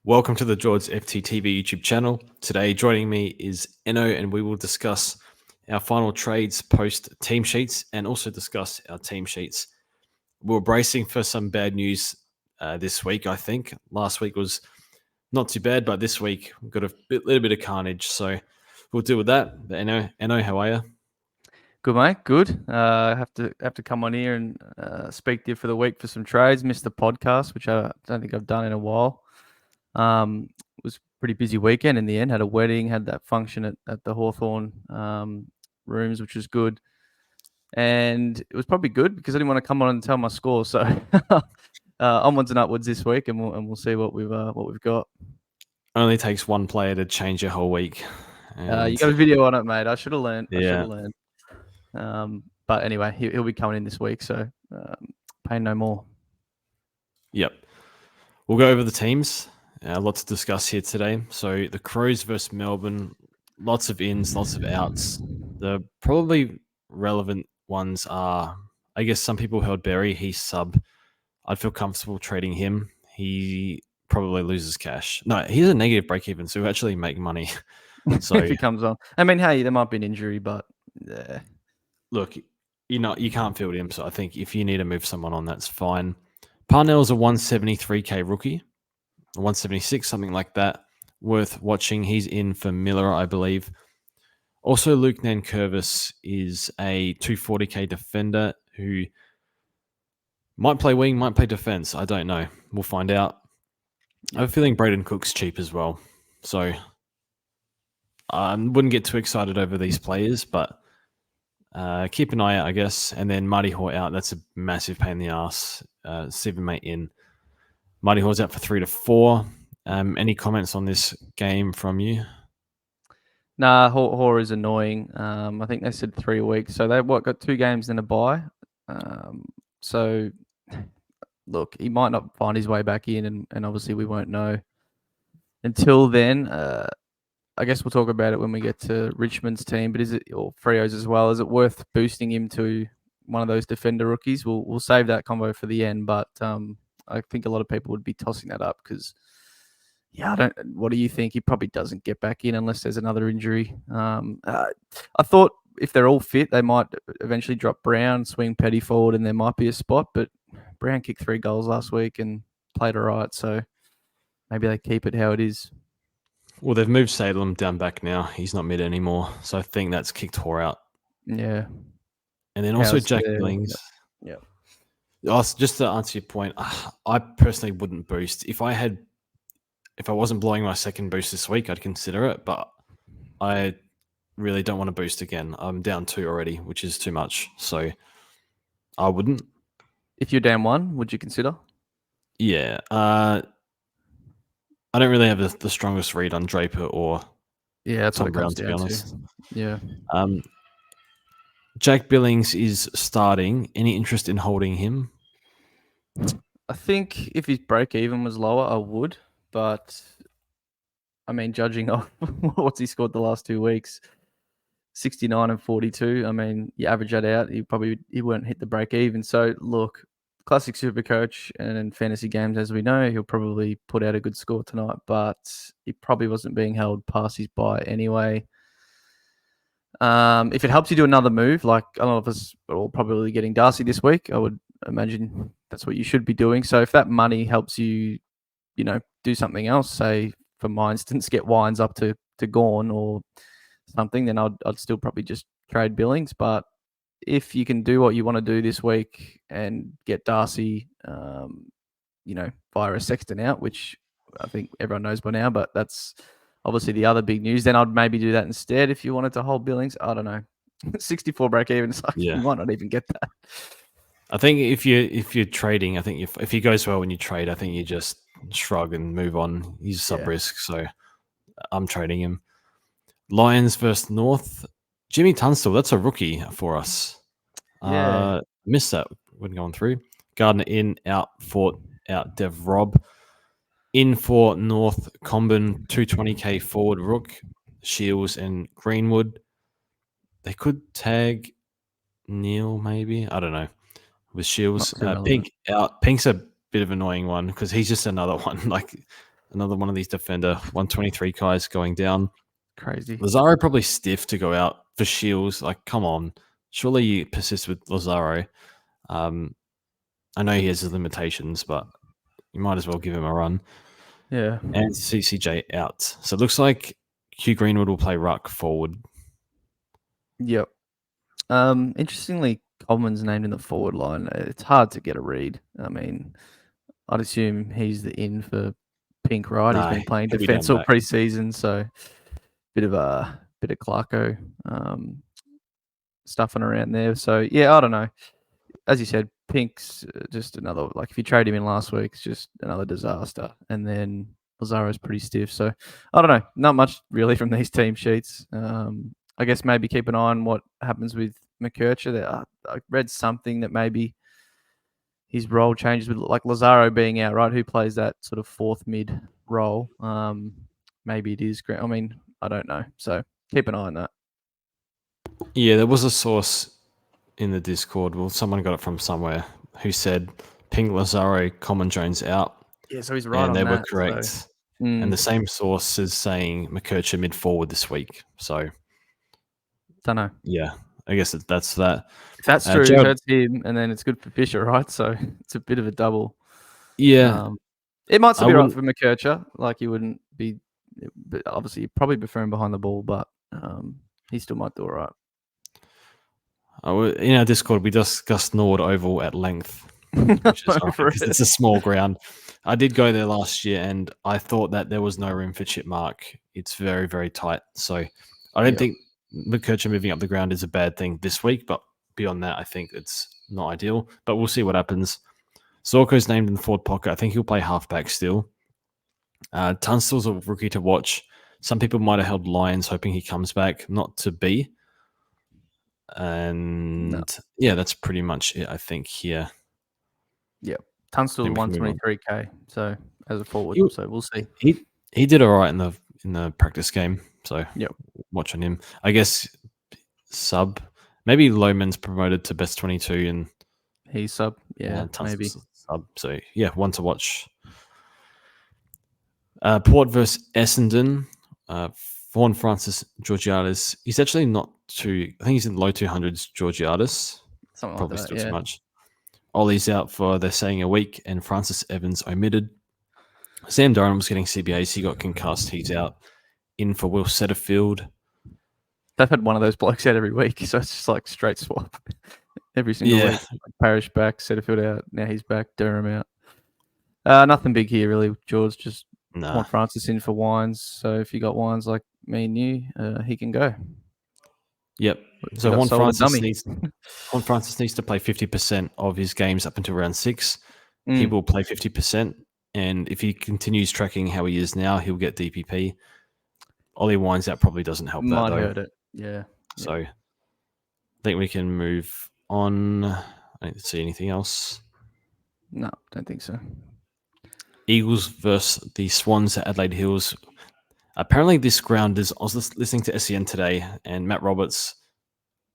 Welcome to the George FTTV YouTube channel. Today, joining me is ENO, and we will discuss our final trades post team sheets and also discuss our team sheets. We're bracing for some bad news this week, I think. Last week was not too bad, but this week we've got a little bit of carnage. So we'll deal with that. But ENO, how are you? Good, mate. Good. Have to come on here and speak to you for the week for some trades. Missed the podcast, which I don't think I've done in a while. It was a pretty busy weekend in the end. Had a wedding, had that function at the Hawthorn rooms, which was good. And it was probably good because I didn't want to come on and tell my score. So onwards and upwards this week, and we'll see what we've got. Only takes one player to change your whole week. You got a video on it, mate. I should have learned. Yeah. I should have learned. But anyway, he'll be coming in this week, so pain no more. Yep. We'll go over the teams. A lot to discuss here today. So the Crows versus Melbourne, lots of ins, lots of outs. The probably relevant ones are, I guess some people held Berry. He's sub. I'd feel comfortable trading him. He probably loses cash. No, he's a negative break even, so he'll actually make money. So if he comes on. I mean, hey, there might be an injury, but look, you can't field him. So I think if you need to move someone on, that's fine. Parnell's a 173k rookie. 176, something like that. Worth watching. He's in for Miller, I believe. Also, Luke Nankervis is a 240k defender who might play wing, might play defense. I don't know. We'll find out. I have a feeling Braden Cook's cheap as well. So I wouldn't get too excited over these players, but keep an eye out, I guess. And then Marty Hoare out. That's a massive pain in the ass. Stephen May in. Marty Hoare's out for 3 to 4. Any comments on this game from you? Nah, Hoare is annoying. I think they said 3 weeks. So they got 2 games and a bye. So look, he might not find his way back in, and obviously we won't know until then. I guess we'll talk about it when we get to Richmond's team. But is it, or Freo's as well? Is it worth boosting him to one of those defender rookies? We'll save that combo for the end. But I think a lot of people would be tossing that up because, yeah, what do you think? He probably doesn't get back in unless there's another injury. I thought if they're all fit, they might eventually drop Brown, swing Petty forward, and there might be a spot. But Brown kicked 3 goals last week and played all right. So maybe they keep it how it is. Well, they've moved Salem down back now. He's not mid anymore. So I think that's kicked Hoare out. Yeah. And then also Jack Billings. Yeah. Just to answer your point, I personally wouldn't boost. If I wasn't blowing my second boost this week, I'd consider it. But I really don't want to boost again. I'm down 2 already, which is too much. So I wouldn't. If you're down 1, would you consider? Yeah. I don't really have the strongest read on Draper or that's Tom what it Brown, comes to be down honest. to. Yeah. Jack Billings is starting. Any interest in holding him? I think if his break even was lower, I would. But I mean, judging off what's he scored the last 2 weeks, 69 and 42. I mean, you average that out, he won't hit the break even. So look, classic SuperCoach and in fantasy games, as we know, he'll probably put out a good score tonight, but he probably wasn't being held past his bye anyway. If it helps you do another move, like a lot of us are all probably getting Darcy this week, I would imagine that's what you should be doing. So if that money helps you, do something else, say for my instance, get Wines up to Gawn or something, then I'd still probably just trade Billings. But if you can do what you want to do this week and get Darcy, via a Sexton out, which I think everyone knows by now, but that's obviously the other big news, then I'd maybe do that instead if you wanted to hold Billings. I don't know. 64 break even, it's like you might not even get that. I think if you're trading, I think if he goes well when you trade, I think you just shrug and move on. He's sub risk, so I'm trading him. Lions versus North. Jimmy Tunstall, that's a rookie for us. Missed that when going through. Gardner in, out, Fort out, Dev Rob. In for North, Comben, 220k forward rook, Shields and Greenwood. They could tag Neil, maybe. I don't know. With Shields. Pink out. Pink's a bit of an annoying one because he's just another one. Like, Another one of these defender 123 guys going down. Crazy. Lazaro probably stiff to go out for Shields. Like, come on. Surely you persist with Lazaro. I know he has his limitations, but you might as well give him a run. Yeah. And CCJ out. So it looks like Hugh Greenwood will play ruck forward. Yep. Interestingly, Coleman's named in the forward line. It's hard to get a read. I mean, I'd assume he's the in for Pink, right? He's been playing he'll be defence down all back. pre-season, so bit of Clarko stuffing around there. So yeah, I don't know. As you said, Pink's just another, like, if you trade him in last week, it's just another disaster. And then Lazaro's pretty stiff. So I don't know. Not much really from these team sheets. I guess maybe keep an eye on what happens with McKercher. I read something that maybe his role changes with, like, Lazaro being out, right? Who plays that sort of fourth mid role? Maybe it is. I mean, I don't know. So keep an eye on that. Yeah, there was a source in the Discord. Well, someone got it from somewhere who said Ping, Lazaro, Common Jones out. Yeah, so he's right And on they that. were correct. So, And the same source is saying McKercher mid forward this week. So, don't know. yeah, I guess that's that. If that's true, Jared, it hurts him, and then it's good for Fisher, right? So it's a bit of a double. Yeah. It might still I be right wouldn't- for McKercher. Like, he wouldn't be, but obviously, you'd probably prefer him behind the ball, but he still might do all right. In our Discord, we discussed Nord Oval at length, which is right, because it's a small ground. I did go there last year, and I thought that there was no room for chip mark. It's very, very tight. So I don't think McKercher moving up the ground is a bad thing this week, but beyond that, I think it's not ideal. But we'll see what happens. Zorko's named in the forward pocket. I think he'll play halfback still. Tunstall's a rookie to watch. Some people might have held Lions hoping he comes back, not to be. And yeah, that's pretty much it, I think, here. Yeah. Tunstall 123k, so as a forward, so we'll see. He did all right in the practice game, so watching him. I guess sub. Maybe Lohman's promoted to best 22 and he's sub. Yeah, maybe sub. So yeah, one to watch. Port versus Essendon. Vaughan Francis Georgiadis. He's actually not too. I think he's in the low 200s. Georgiadis. Something Probably like that, still too much. Ollie's out for, they're saying, a week, and Francis Evans omitted. Sam Durham was getting CBAs. He got concussed. He's out. In for Will Setterfield. They've had one of those blokes out every week, so it's just like straight swap every single week. Like Parrish back, Setterfield out. Now he's back. Durham out. Nothing big here, really. George just want Francis in for Wines. So if you got Wines like me and you, he can go. Yep. So Juan Francis needs to play 50% of his games up until round 6. He will play 50%. And if he continues tracking how he is now, he'll get DPP. Ollie Wines out probably doesn't help that, though. Might hurt it. Yeah. So I think we can move on. I don't see anything else. No, don't think so. Eagles versus the Swans at Adelaide Hills. Apparently, this ground is. I was listening to SEN today, and Matt Roberts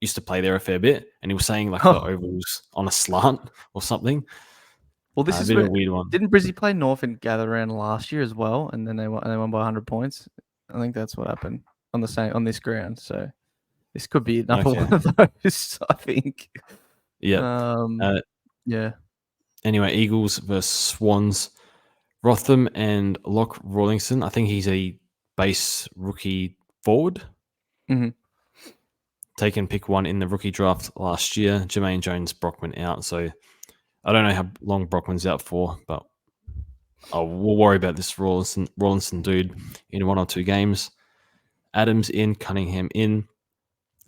used to play there a fair bit, and he was saying like the oval's on a slant or something. Well, this is a weird one. Didn't Brizzy play North and gather around last year as well, and then they won by 100 points? I think that's what happened on this ground. So this could be another one of those, I think. Yeah. Yeah. Anyway, Eagles versus Swans. Rotham and Locke Rawlingson. I think he's a base rookie forward. Mm-hmm. Taken pick 1 in the rookie draft last year. Jermaine Jones, Brockman out. So I don't know how long Brockman's out for, but we'll worry about this Rawlinson dude in 1 or 2 games. Adams in, Cunningham in,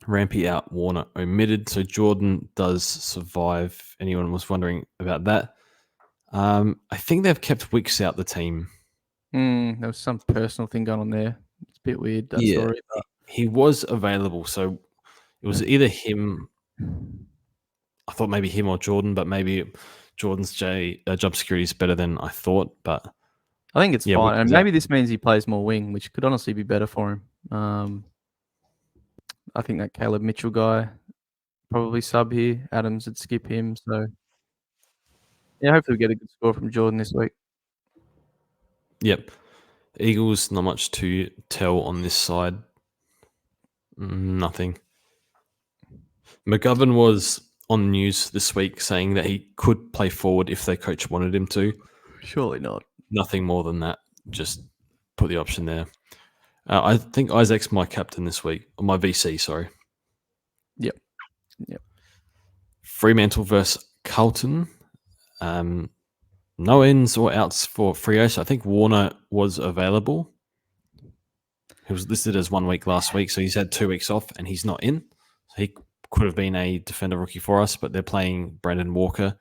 Rampy out, Warner omitted. So Jordan does survive. Anyone was wondering about that? I think they've kept Wicks out the team. There was some personal thing going on there. It's a bit weird, that story. But he was available, so it was either him. I thought maybe him or Jordan, but maybe Jordan's job security is better than I thought. But I think it's fine, and maybe this means he plays more wing, which could honestly be better for him. I think that Caleb Mitchell guy probably sub here. Adams would skip him, so yeah, hopefully we get a good score from Jordan this week. Yep. Eagles, not much to tell on this side. Nothing. McGovern was on the news this week saying that he could play forward if their coach wanted him to. Surely not. Nothing more than that. Just put the option there. I think Isaac's my captain this week, or my VC, sorry. Yep. Fremantle versus Carlton. No ins or outs for Freo, so I think Warner was available. He was listed as 1 week last week, so he's had 2 weeks off and he's not in. So he could have been a defender rookie for us, but they're playing Brandon Walker.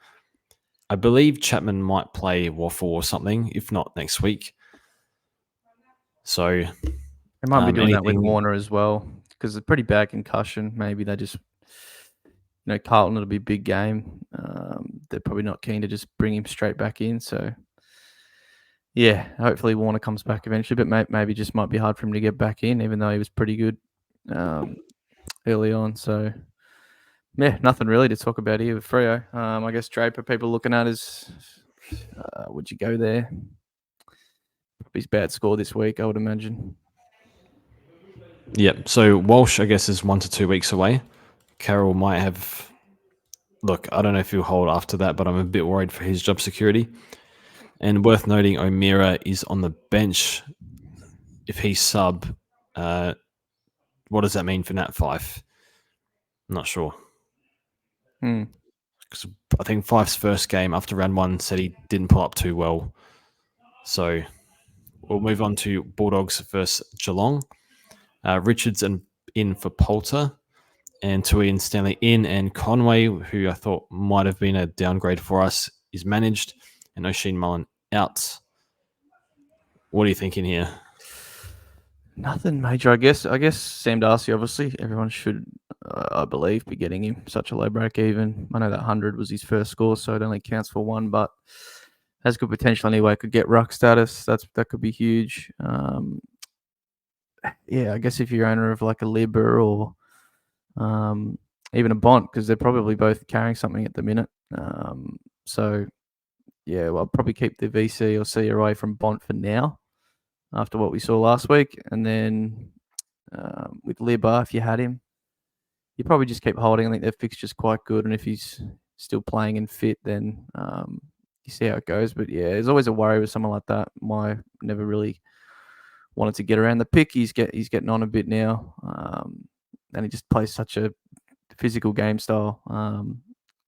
I believe Chapman might play Waffle or something, if not next week. So They might be doing that with Warner as well, because it's a pretty bad concussion. Maybe they just, Carlton, it'll be a big game. They're probably not keen to just bring him straight back in. So, yeah, hopefully Warner comes back eventually, but maybe just might be hard for him to get back in, even though he was pretty good early on. So, yeah, nothing really to talk about here with Freo. I guess Draper, people looking at is, would you go there? Probably his bad score this week, I would imagine. Yep. So Walsh, I guess, is 1 to 2 weeks away. Carroll might have. Look, I don't know if he'll hold after that, but I'm a bit worried for his job security. And worth noting, O'Meara is on the bench. If he's sub, what does that mean for Nat Fife? I'm not sure. Because I think Fife's first game after round 1 said he didn't pull up too well. So we'll move on to Bulldogs versus Geelong. Richards in for Poulter, and Tui and Stanley in, and Conway, who I thought might have been a downgrade for us, is managed, and O'Sheen Mullen out. What are you thinking here? Nothing major, I guess. Sam Darcy, obviously, everyone should, I believe, be getting him such a low break even. I know that 100 was his first score, so it only counts for 1, but has good potential anyway. Could get ruck status. That could be huge. Yeah, I guess if you're owner of like a Libber or even a Bont, because they're probably both carrying something at the minute. So, yeah, well, I'll probably keep the VC or C away from Bont for now after what we saw last week. And then with Libber, if you had him, you probably just keep holding. I think their fixture's quite good. And if he's still playing and fit, then you see how it goes. But, yeah, there's always a worry with someone like that. Never really wanted to get around the pick. He's getting on a bit now. And he just plays such a physical game style.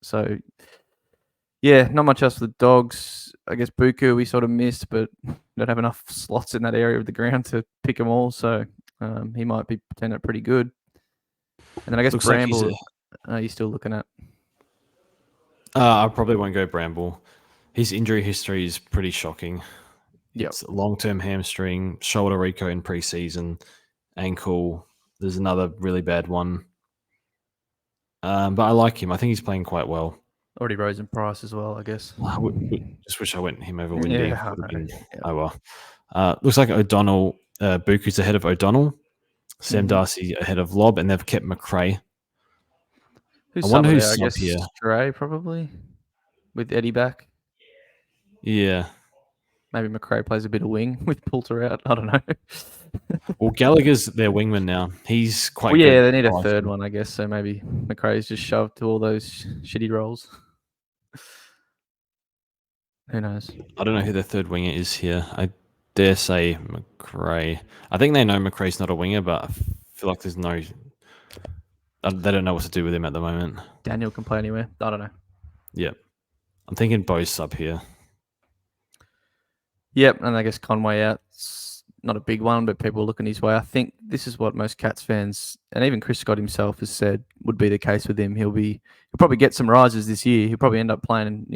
So, yeah, not much else for the Dogs. I guess Buku we sort of missed, but don't have enough slots in that area of the ground to pick them all. So he might be turning out pretty good. And then I guess looks Bramble, like are you still looking at? I probably won't go Bramble. His injury history is pretty shocking. Yeah, it's long-term hamstring, shoulder reco in preseason, ankle. There's another really bad one. But I like him. I think he's playing quite well. Already rose in price as well, I guess. I just wish I went him over Windy. Yeah, Oh, well. Looks like O'Donnell, Buku's ahead of O'Donnell. Sam Darcy ahead of Lobb, and they've kept McRae. I wonder who's sub here. Stray, probably, with Eddie back. Yeah. Maybe McRae plays a bit of wing with Poulter out. I don't know. Well, Gallagher's their wingman now. He's quite good. Yeah, they need a third one, I guess. So maybe McRae's just shoved to all those shitty roles. Who knows? I don't know who the third winger is here. I dare say McRae. I think they know McRae's not a winger, but I feel like there's no... They don't know what to do with him at the moment. Daniel can play anywhere. I don't know. Yep. I'm thinking Bo's sub here. Yep, and I guess Conway out. It's not a big one, but people are looking his way. I think this is what most Cats fans, and even Chris Scott himself has said, would be the case with him. He'll probably get some rises this year. He'll probably end up playing,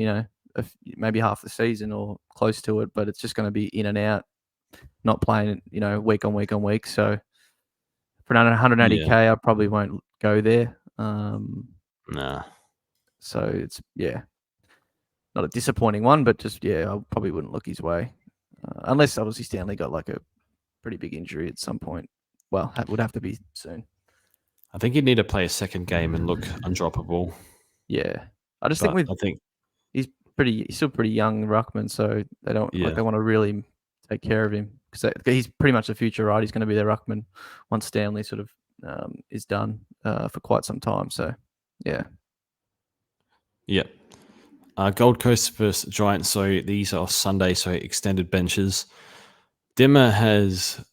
maybe half the season or close to it, but it's just going to be in and out, not playing, week on week on week. So for 180K, I probably won't go there. Nah. So it's, not a disappointing one, but just, I probably wouldn't look his way. Unless obviously Stanley got like a pretty big injury at some point. Well, that would have to be soon. I think he'd need to play a second game and look undroppable. Yeah. I think he's still pretty young, Ruckman, so they don't they want to really take care of him because he's pretty much the future, right? He's going to be their ruckman once Stanley sort of is done for quite some time. So, yeah. Yep. Gold Coast versus Giants. So these are Sunday, so extended benches. Dimmer has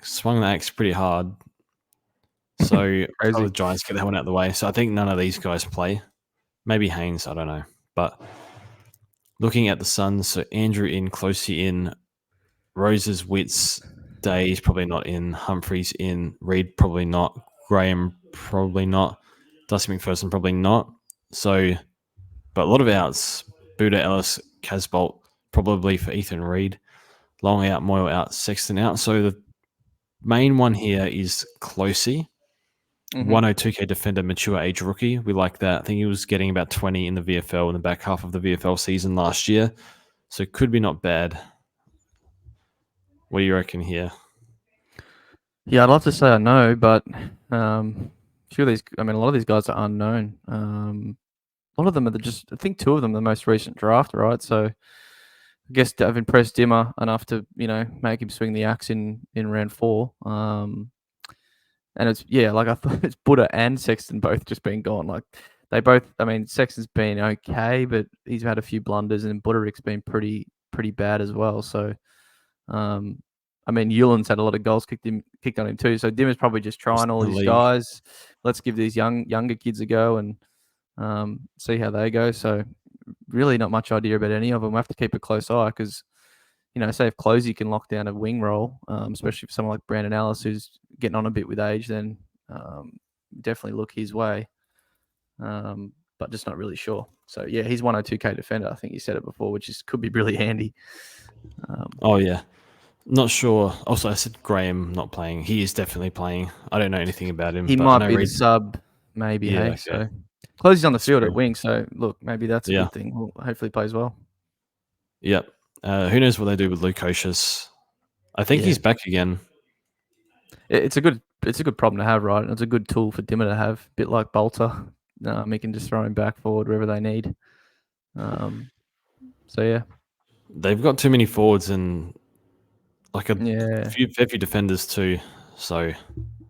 swung the axe pretty hard. So the Giants get that one out of the way. So I think none of these guys play. Maybe Haynes, I don't know. But looking at the Suns, so Andrew in, Closey in, Roses, Witts, Day's probably not in, Humphreys in, Reed probably not, Graham probably not, Dusty McPherson probably not. So, but a lot of outs. Buddha, Ellis, Casbolt probably for Ethan Reed. Long out, Moyle out, Sexton out. So the main one here is Closey. 102k defender, mature age rookie. We like that. I think he was getting about 20 in the VFL in the back half of the VFL season last year. So could be not bad. What do you reckon here? Yeah, I'd love to say I know, but a lot of these guys are unknown. A lot of them are I think two of them are the most recent draft, right? So I guess I've impressed Dimmer enough to, make him swing the axe in round 4. And it's, I thought it's Buddha and Sexton both just been gone. Like they both, Sexton's been okay, but he's had a few blunders, and Budderick's been pretty bad as well. So, Ewan's had a lot of goals kicked on him too. So Dimmer's probably just trying all these guys. Let's give these younger kids a go and see how they go. So really not much idea about any of them. We have to keep a close eye because, say if Closey can lock down a wing role, especially for someone like Brandon Ellis who's getting on a bit with age, then definitely look his way. But just not really sure. So yeah, he's 102k defender. I think you said it before, which could be really handy. Oh yeah, not sure. Also, I said Graham not playing. He is definitely playing. I don't know anything about him. He might be the sub, maybe. Yeah, hey, so Closey's on the field at wing. So look, maybe that's a good thing. Well, hopefully he plays well. Yep. Who knows what they do with Lukosius? I think he's back again. It's a good problem to have, right? It's a good tool for Dimmer to have, a bit like Bolter. He can just throw him back forward wherever they need. So yeah, they've got too many forwards and fair few defenders too. So,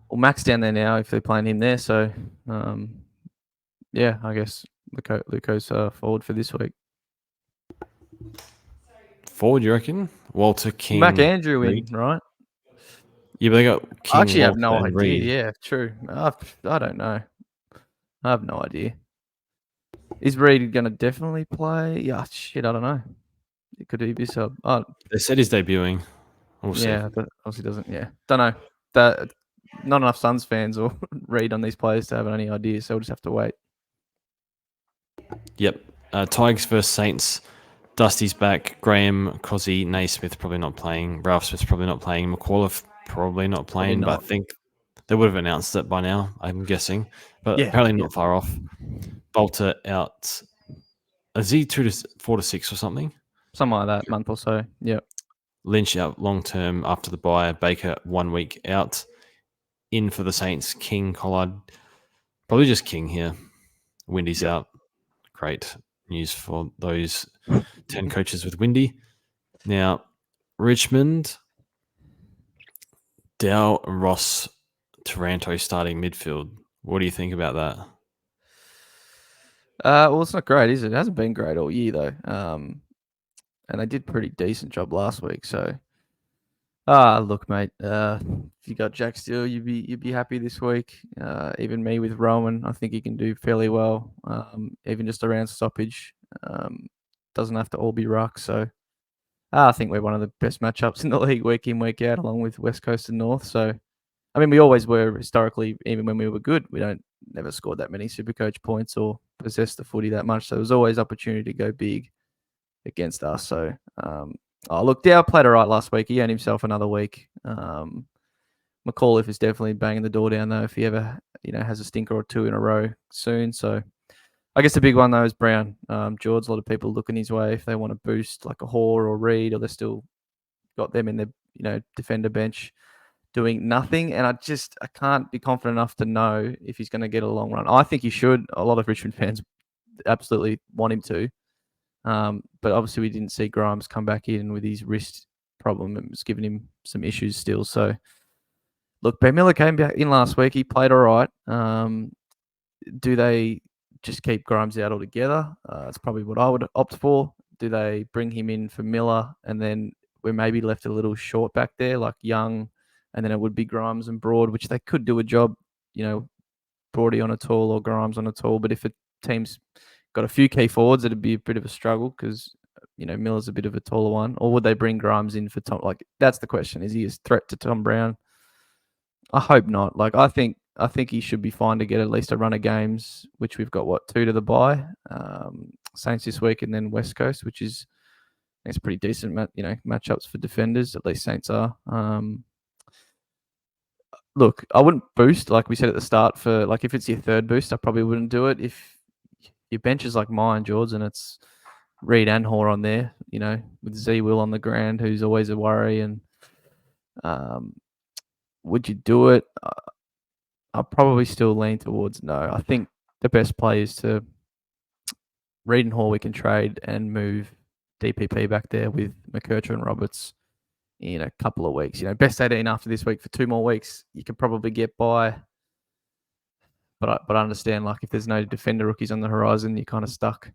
well, Mac's down there now if they're playing him there. So, I guess Luco's forward for this week. Forward, you reckon? Walter, King, Mac Andrew Reed. In, right? Yeah, but they got King. I actually have no idea. Reed. Yeah, true. I don't know. I have no idea. Is Reed going to definitely play? Yeah, shit, I don't know. It could be sub. Oh, they said he's debuting. We'll see. But obviously doesn't. Yeah, don't know. That not enough Suns fans or Reed on these players to have any idea, so we'll just have to wait. Yep. Tigers versus Saints. Dusty's back. Graham, Cozzy, Naismith probably not playing. Ralph Smith's probably not playing. McAuliffe probably not playing. But I think they would have announced it by now, I'm guessing. But apparently not far off. Bolter out. Is he 4 to 6 or something? Something like that, month or so. Yep. Lynch out long term after the bye. Baker 1 week out. In for the Saints. King, Collard. Probably just King here. Windy's out. Great news for those 10 coaches with Windy. Now, Richmond, Dow, Ross, Taranto starting midfield. What do you think about that? Well, it's not great, is it? It hasn't been great all year, though. And they did a pretty decent job last week. So, look, mate. If you got Jack Steele, you'd be happy this week. Even me with Rowan, I think he can do fairly well. Even just around stoppage, doesn't have to all be ruck. So, I think we're one of the best matchups in the league, week in, week out, along with West Coast and North. So, we always were historically, even when we were good. We never scored that many SuperCoach points or possessed the footy that much. So, there was always opportunity to go big against us. So, look, Dow played all right last week. He earned himself another week. McAuliffe is definitely banging the door down, though, if he ever, has a stinker or two in a row soon. So I guess the big one, though, is Brown. George, a lot of people looking his way if they want to boost like a Hoare or Reed, or they're still got them in their, defender bench doing nothing. And I can't be confident enough to know if he's going to get a long run. I think he should. A lot of Richmond fans absolutely want him to. But obviously we didn't see Grimes come back in with his wrist problem. It was giving him some issues still. So, look, Ben Miller came back in last week. He played all right. Do they just keep Grimes out altogether? That's probably what I would opt for. Do they bring him in for Miller, and then we're maybe left a little short back there, like Young, and then it would be Grimes and Broad, which they could do a job, Broady on a tall or Grimes on a tall. But if a team's got a few key forwards, it'd be a bit of a struggle because Miller's a bit of a taller one. Or would they bring Grimes in for Tom? Like, that's the question: is he a threat to Tom Brown? I hope not. Like, I think he should be fine to get at least a run of games, which we've got 2 to the bye. Saints this week and then West Coast, which is it's pretty decent, matchups for defenders. At least Saints are. Look, I wouldn't boost like we said at the start for like if it's your third boost, I probably wouldn't do it. If your bench is like mine, George, and it's Reed and Hoare on there, with Z Will on the ground, who's always a worry. And would you do it? I'll probably still lean towards no. I think the best play is to Reed and Hoare we can trade and move DPP back there with McKercher and Roberts in a couple of weeks. Best 18 after this week for 2 more weeks. You could probably get by. But I understand, like, if there's no defender rookies on the horizon, you're kind of stuck.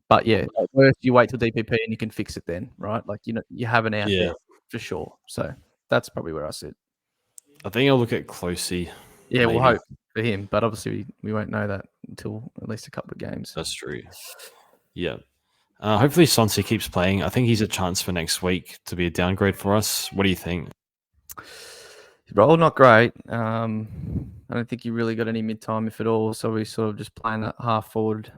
But yeah, worst you wait till DPP and you can fix it then, right? Like, you have an out there for sure. So that's probably where I sit. I think I'll look at Closey. Yeah, we'll hope for him, but obviously we won't know that until at least a couple of games. That's true. Yeah. Hopefully Sonsi keeps playing. I think he's a chance for next week to be a downgrade for us. What do you think? Role not great. I don't think he really got any mid-time, if at all. So we're sort of just playing that half-forward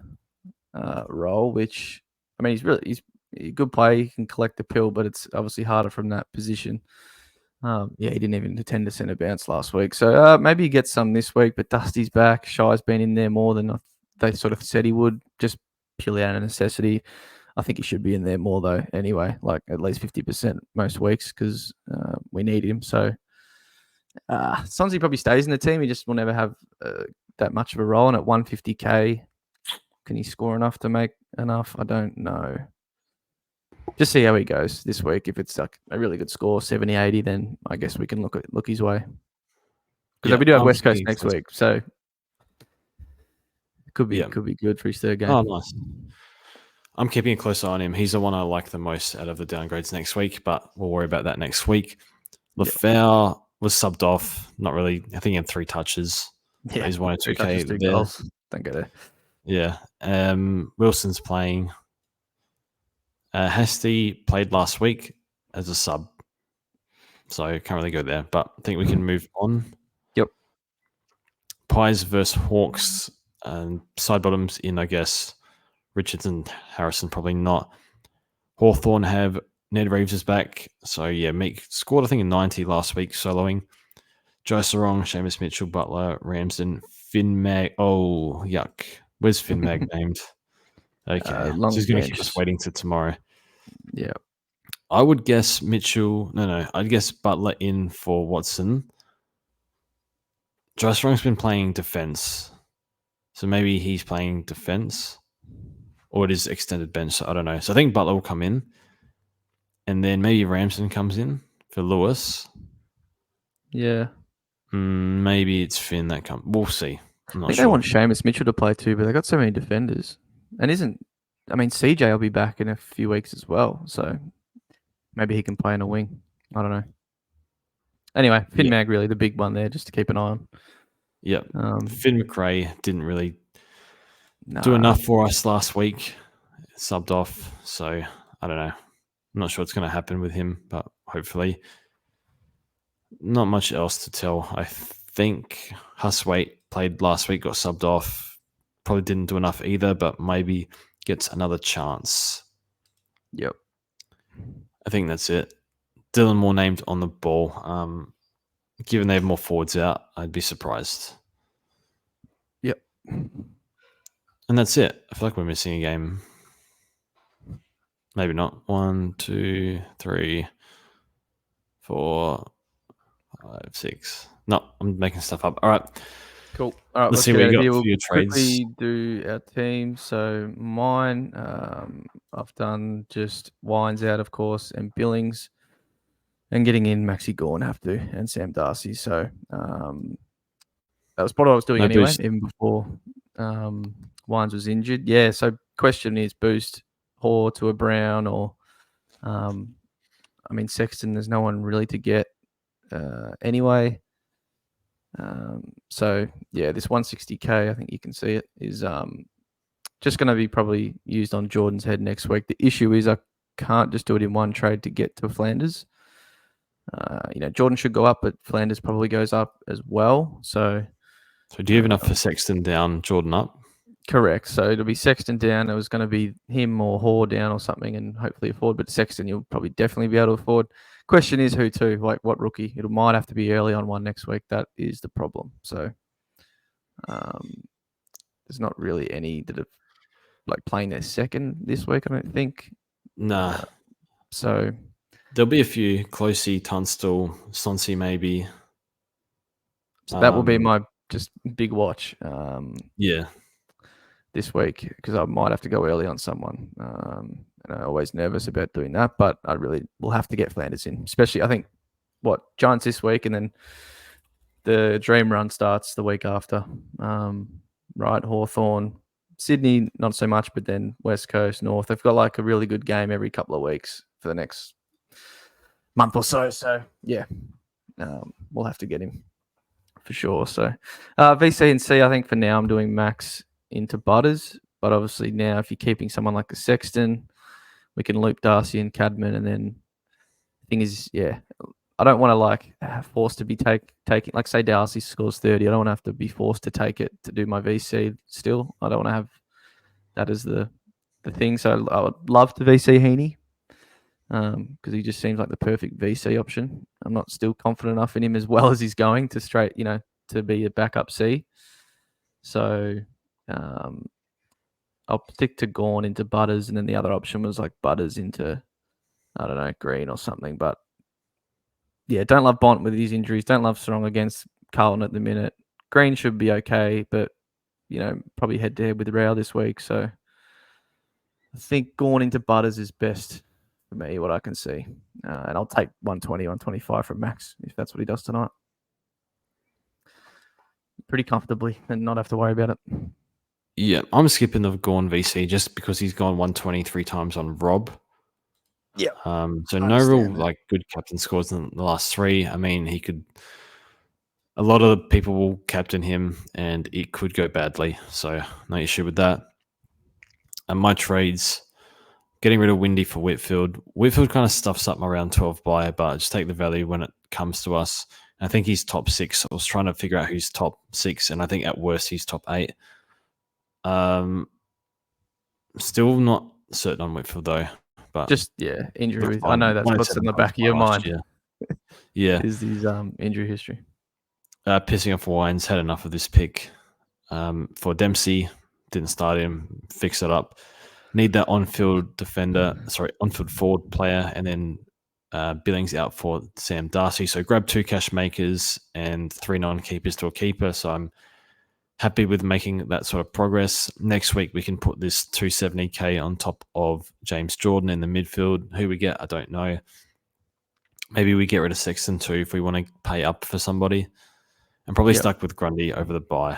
role, which, I mean, he's a good player. He can collect the pill, but it's obviously harder from that position. He didn't even attend a centre bounce last week. So maybe he gets some this week, but Dusty's back. Shy's been in there more than they sort of said he would, just purely out of necessity. I think he should be in there more, though, anyway, like at least 50% most weeks because we need him. So Sonsi probably stays in the team. He just will never have that much of a role. And at 150K, can he score enough to make enough? I don't know. Just see how he goes this week. If it's like a really good score, 70, 80, then I guess we can look his way. Because we do have West Coast next week, so it could be good for his third game. Oh, nice. I'm keeping a close eye on him. He's the one I like the most out of the downgrades next week, but we'll worry about that next week. Lafau was subbed off. Not really. I think he had 3 touches. Yeah, he's 1 or 2K. 2 goals. Don't go there. Yeah. Wilson's playing. Hasty played last week as a sub, so can't really go there. But I think we can move on. Yep. Pies versus Hawks and side bottoms in, I guess. Richards and Harrison probably not. Hawthorn have Ned Reeves is back. So yeah, Meek scored I think a 90 last week soloing. Joe Sarong, Seamus Mitchell, Butler, Ramsden, Finn Mag. Oh, yuck. Where's Finn Mag named? Okay. So he's going to keep us waiting till tomorrow. Yeah. I would guess Mitchell. No. I'd guess Butler in for Watson. Joe Sarong's been playing defense. So maybe he's playing defense. Or it is extended bench. So I don't know. So I think Butler will come in. And then maybe Ramsden comes in for Lewis. Yeah. Maybe it's Finn that comes. We'll see. I'm not I think sure. they want Seamus Mitchell to play too, but they got so many defenders. And CJ will be back in a few weeks as well. So maybe he can play in a wing. I don't know. Anyway, Finn Mag really the big one there just to keep an eye on. Yeah. Finn McRae didn't really do enough for us last week. Subbed off. So I don't know. I'm not sure what's going to happen with him, but hopefully. Not much else to tell. I think Huswaite played last week, got subbed off. Probably didn't do enough either, but maybe gets another chance. Yep. I think that's it. Dylan Moore named on the ball. Given they have more forwards out, I'd be surprised. Yep. And that's it. I feel like we're missing a game. Maybe not. 1, 2, 3, 4, 5, 6. No, I'm making stuff up. All right. Cool. All right, Let's let's see get what out you of got here. for We'll your trades. quickly do our team. So mine, I've done just Wines out, of course, and Billings, and getting in Maxi Gorn have to, and Sam Darcy. So that was what I was doing No anyway, boost. even before Wines was injured. Yeah. So question is boost Hoare to a Brown or, I mean Sexton. There's no one really to get anyway. So yeah, this 160k, I think you can see it, is just going to be probably used on Jordan's head next week. The issue is I can't just do it in one trade to get to Flanders. Jordan should go up, but Flanders probably goes up as well. So do you have enough for Sexton down, Jordan up? correct. So it'll be Sexton down. It was going to be him or Hoare down or something, and hopefully afford. But Sexton, you'll probably definitely be able to afford. Question is who to, like what rookie? It might have to be early on one next week. That is the problem. So there's not really any that have like playing their second this week, I don't think. Nah. So there'll be a few. Closey, Tunstall, Sonsey maybe. So that will be my just big watch Yeah. this week, because I might have to go early on someone. And I'm always nervous about doing that, but I really will have to get Flanders in, especially I think Giants this week, and then the dream run starts the week after. Right, Hawthorn, Sydney, not so much, but then West Coast, North. They've got like a really good game every couple of weeks for the next month or so. So yeah, we'll have to get him for sure. So VC and C, I think for now I'm doing Max into Butters, but obviously now if you're keeping someone like the Sexton, we can loop Darcy and Cadman, and then the thing is, yeah, I don't want to like forced to be taking, like say Darcy scores 30, I don't want to have to be forced to take it to do my VC still. I don't want to have that as the thing. So I would love to VC Heaney because he just seems like the perfect VC option. I'm not still confident enough in him as well as he's going to straight, to be a backup C. So I'll stick to Gorn into Butters, and then the other option was like Butters into, I don't know, Green or something. But yeah, don't love Bont with his injuries. Don't love Strong against Carlton at the minute. Green should be okay, but probably head to head with Rao this week. So I think Gorn into Butters is best for me, what I can see. And I'll take 120, 125 from Max if that's what he does tonight. Pretty comfortably and not have to worry about it. Yeah, I'm skipping the Gorn VC just because he's gone 123 times on Rob. Yeah. So no real like good captain scores in the last three. I mean, a lot of the people will captain him and it could go badly. So no issue with that. And my trades, getting rid of Windy for Whitfield. Whitfield kind of stuffs up my round 12 buy, but just take the value when it comes to us. I think he's top 6. I was trying to figure out who's top 6, and I think at worst he's top 8. Still not certain on Whitfield though. But just injury. I know that's what's in the back of your mind. Yeah, is his injury history. Pissing off Wines, had enough of this pick. For Dempsey, didn't start him, fix it up. Need that on-field forward player, and then Billings out for Sam Darcy. So grab 2 cash makers and 3 non-keepers to a keeper. So I'm happy with making that sort of progress. Next week, we can put this 270k on top of James Jordan in the midfield. Who we get, I don't know. Maybe we get rid of Sexton too if we want to pay up for somebody. I'm probably stuck with Grundy over the bye.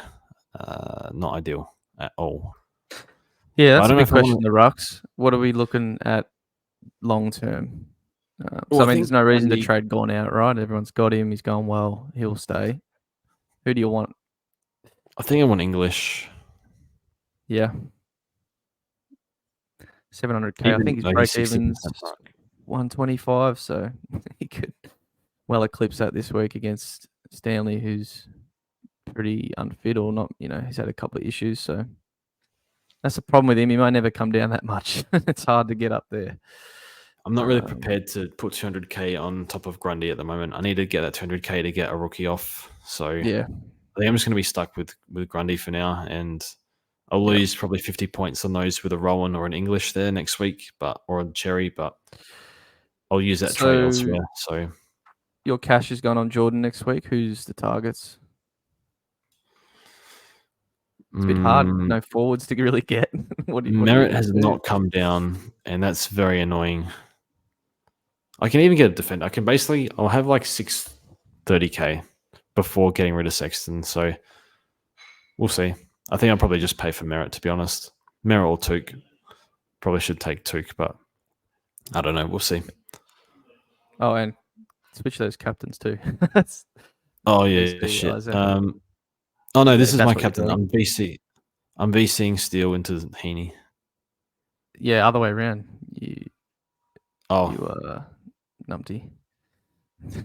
Not ideal at all. Yeah, that's a big question. The rucks. What are we looking at long term? I mean, there's no reason to trade Gorn out, right? Everyone's got him. He's going well. He'll stay. Who do you want? I think I want English. Yeah. 700k. I think his break even's 125, so he could well eclipse that this week against Stanley, who's pretty unfit or not. He's had a couple of issues, so that's the problem with him. He might never come down that much. It's hard to get up there. I'm not really prepared to put 200k on top of Grundy at the moment. I need to get that 200k to get a rookie off. So yeah, I think I'm just going to be stuck with Grundy for now, and I'll lose probably 50 points on those with a Rowan or an English there next week, or a Cherry, but I'll use that trade elsewhere. So your cash is going on Jordan next week. Who's the targets? It's a bit hard. Mm, No forwards to really get. what do you Merritt gonna has do? not come down, and that's very annoying. I can even get a defender. I'll have like 630k before getting rid of Sexton. So we'll see. I think I'll probably just pay for Merritt, to be honest. Merritt or Took. Probably should take Took, but I don't know. We'll see. Oh, and switch those captains too. Oh These yeah, two shit. guys. Oh no, this is That's my what you're captain. doing. I'm VC. I'm VCing Steele into Heaney. Yeah, other way around. You Oh, numpty.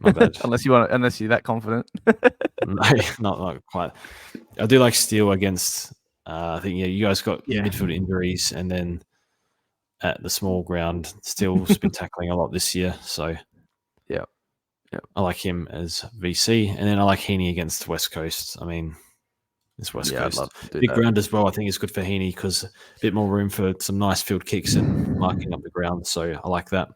my bad. unless you're that confident. No, not quite. I do like Steele against. I think you guys got Yeah. midfield injuries, and then at the small ground, Steele's been tackling a lot this year. So Yeah. I like him as VC, and then I like Heaney against West Coast. I mean, it's West Yeah, I'd Coast. love to do Big that. ground as well. I think is good for Heaney because a bit more room for some nice field kicks and marking up the ground. So I like that.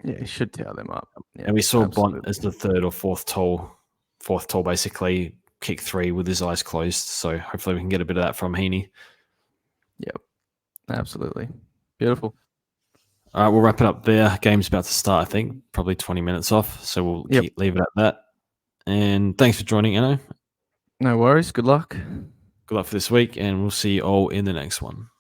Yeah, he should tear them up. Yeah, And we saw absolutely. Bont as the third or fourth tall basically kick 3 with his eyes closed. So hopefully we can get a bit of that from Heaney. Yep, absolutely. Beautiful. All right, we'll wrap it up there. Game's about to start, I think, probably 20 minutes off. So we'll leave it at that. And thanks for joining, ENO. No worries. Good luck. Good luck for this week, and we'll see you all in the next one.